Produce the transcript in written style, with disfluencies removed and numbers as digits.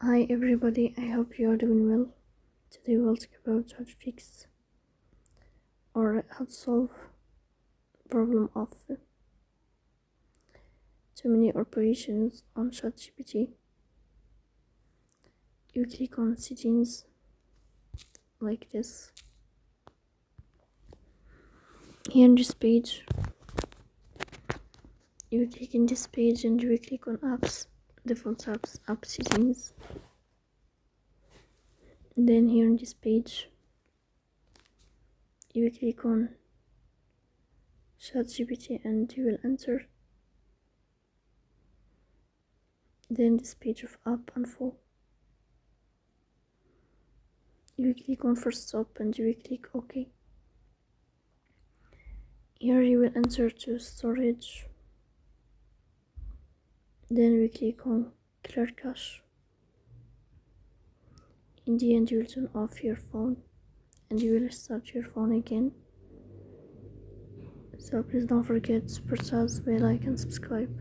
Hi everybody, I hope you are doing well. Today we'll talk about how to fix or how to solve the problem of too many operations on ChatGPT. You click on settings like this. Here in this page, you click in this page and you click on apps, default apps, app settings. Then here on this page, you click on ChatGPT and you will enter. Then this page of app info. You click on first stop and you click OK. Here you will enter to storage. Then we click on clear cache. In the end you will turn off your phone and you will start your phone again. So please don't forget to press the bell icon and subscribe.